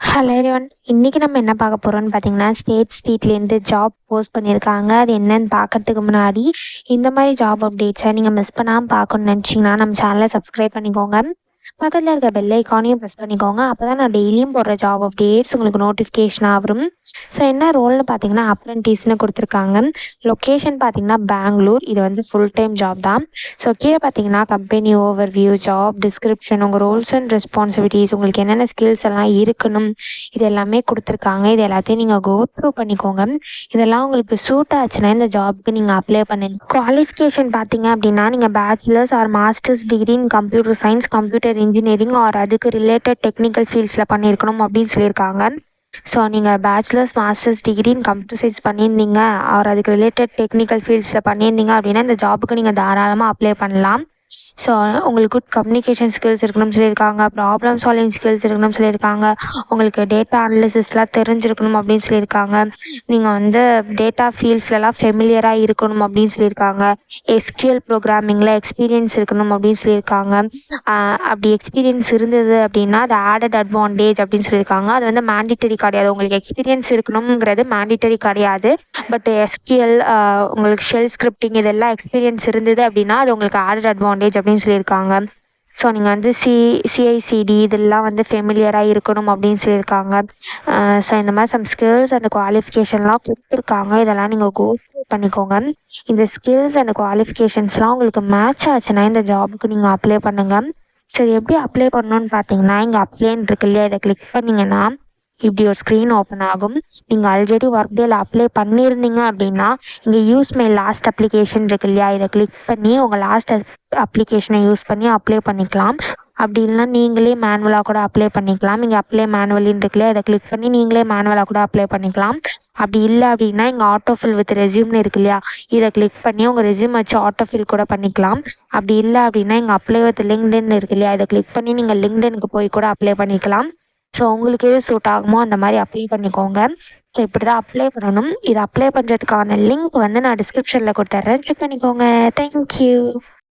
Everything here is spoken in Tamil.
Hello everyone. இன்னைக்கு நம்ம என்ன பார்க்க போறோம்னு பார்த்தீங்கன்னா, ஸ்ட்ரீட்லேருந்து ஜாப் போஸ்ட் பண்ணியிருக்காங்க. அது என்னன்னு பார்க்கறதுக்கு முன்னாடி, இந்த மாதிரி ஜாப் அப்டேட்ஸை நீங்கள் மிஸ் பண்ணாமல் பார்க்கணும்னு நினச்சிங்கன்னா, நம்ம சேனலை சப்ஸ்கிரைப் பண்ணிக்கோங்க. பக்கத்தில் இருக்க பெல் ஐக்கானையும் ப்ரெஸ் பண்ணிக்கோங்க. அப்போ தான் நான் டெய்லியும் போடுற ஜாப் அப்டேட்ஸ் உங்களுக்கு நோட்டிஃபிகேஷனாக வரும். ஸோ என்ன ரோல்னு பார்த்தீங்கன்னா, அப்ரெண்டிஸ்னு கொடுத்துருக்காங்க. லொக்கேஷன் பார்த்தீங்கன்னா பெங்களூர். இது வந்து ஃபுல் டைம் ஜாப் தான். ஸோ கீழே பார்த்தீங்கன்னா கம்பெனி ஓவர்வியூ, ஜாப் டிஸ்கிரிப்ஷன், உங்கள் ரோல்ஸ் அண்ட் ரெஸ்பான்சிபிலிட்டிஸ், உங்களுக்கு என்னென்ன ஸ்கில்ஸ் எல்லாம் இருக்கணும், இது எல்லாமே கொடுத்துருக்காங்க. இது எல்லாத்தையும் நீங்கள் கோ த்ரூ பண்ணிக்கோங்க. இதெல்லாம் உங்களுக்கு சூட் ஆச்சுன்னா இந்த ஜாப்க்கு நீங்கள் அப்ளை பண்ணுங்க. குவாலிஃபிகேஷன் பார்த்தீங்க அப்படின்னா, நீங்கள் bachelors or masters degree in computer science, computer engineering or அதுக்கு ரிலேட்டட் டெக்னிக்கல் ஃபீல்ட்ஸில் பண்ணியிருக்கணும் அப்படின்னு சொல்லியிருக்காங்க. ஸோ நீங்கள் bachelors masters degree in computer science பண்ணியிருந்தீங்க ஆர் அதுக்கு ரிலேட்டட் டெக்னிக்கல் ஃபீல்ட்ஸில் பண்ணியிருந்தீங்க அப்படின்னா இந்த ஜாபுக்கு நீங்கள் தாராளமாக அப்ளை பண்ணலாம். ஸோ உங்களுக்கு குட் கம்யூனிகேஷன் ஸ்கில்ஸ் இருக்கணும்னு சொல்லியிருக்காங்க. ப்ராப்ளம் சால்விங் ஸ்கில்ஸ் இருக்கணும்னு சொல்லியிருக்காங்க. உங்களுக்கு டேட்டா அனலிசிஸ்லாம் தெரிஞ்சிருக்கணும் அப்படின்னு சொல்லியிருக்காங்க. நீங்கள் வந்து டேட்டா ஃபீல்ட்ஸ்லலாம் ஃபெமிலியராக இருக்கணும் அப்படின்னு சொல்லியிருக்காங்க. எஸ்கியூஎல் ப்ரோக்ராமிங்கில் எக்ஸ்பீரியன்ஸ் இருக்கணும் அப்படின்னு சொல்லியிருக்காங்க. அப்படி எக்ஸ்பீரியன்ஸ் இருந்தது அப்படின்னா அது ஆடட் அட்வான்டேஜ் அப்படின்னு சொல்லியிருக்காங்க. அது வந்து மேண்டிட்டரி கிடையாது. உங்களுக்கு எக்ஸ்பீரியன்ஸ் இருக்கணுங்கிறது மேண்டிட்டரி கிடையாது. பட் எஸ்கியூஎல், உங்களுக்கு ஷெல் ஸ்கிரிப்டிங் இதெல்லாம் எக்ஸ்பீரியன்ஸ் இருந்தது அப்படின்னா அது உங்களுக்கு ஆடட் அட்வான்டேஜ் அப்படின்னு சொல்லியிருக்காங்க. ஸோ நீங்கள் வந்து சிஐசிடி இதெல்லாம் வந்து ஃபெமிலியராக இருக்கணும் அப்படின்னு சொல்லியிருக்காங்க. ஸோ இந்த மாதிரி சம் ஸ்கில்ஸ் அண்ட் குவாலிஃபிகேஷன்லாம் கொடுத்துருக்காங்க. இதெல்லாம் நீங்கள் கோ பண்ணிக்கோங்க. இந்த ஸ்கில்ஸ் அண்ட் குவாலிஃபிகேஷன்ஸ்லாம் உங்களுக்கு மேட்ச் ஆச்சுன்னா இந்த ஜாபுக்கு நீங்கள் அப்ளை பண்ணுங்கள். ஸோ எப்படி அப்ளை பண்ணணுன்னு பார்த்தீங்கன்னா, இங்கே அப்ளைன்னு இருக்கு இல்லையா, இதை கிளிக் பண்ணிங்கன்னா இப்படி ஒரு ஸ்க்ரீன் ஓப்பன் ஆகும். நீங்கள் ஆல்ரெடி ஒர்க் டேல அப்ளை பண்ணியிருந்தீங்க அப்படின்னா இங்கே யூஸ் மை லாஸ்ட் அப்ளிகேஷன் இருக்கு இல்லையா, இதை கிளிக் பண்ணி உங்கள் லாஸ்ட் அப்ளிகேஷனை யூஸ் பண்ணி அப்ளை பண்ணிக்கலாம். அப்படி இல்லைனா நீங்களே மேனுவலாக கூட அப்ளை பண்ணிக்கலாம். இங்கே அப்ளை மேனுவலின்னு இருக்கு இல்லையா, இதை கிளிக் பண்ணி நீங்களே மேனுவலாக கூட அப்ளை பண்ணிக்கலாம். அப்படி இல்லை அப்படின்னா இங்கே ஆட்டோஃபில் வித் ரெஸ்யூம்னு இருக்கு இல்லையா, இதை கிளிக் பண்ணி உங்கள் ரெஸ்யூம் வச்சு ஆட்டோஃபில் கூட பண்ணிக்கலாம். அப்படி இல்லை அப்படின்னா இங்கே அப்ளை வித் லிங்க்டின் இருக்கு இல்லையா, இதை கிளிக் பண்ணி நீங்கள் லிங்க்டினுக்கு போய் கூட அப்ளை பண்ணிக்கலாம். ஸோ உங்களுக்கு எது சூட் ஆகுமோ அந்த மாதிரி அப்ளை பண்ணிக்கோங்க. ஸோ இப்படி தான் அப்ளை பண்ணணும். இது அப்ளை பண்ணுறதுக்கான லிங்க் வந்து நான் டிஸ்கிரிப்ஷனில் கொடுத்துட்றேன். செக் பண்ணிக்கோங்க. தேங்க்யூ.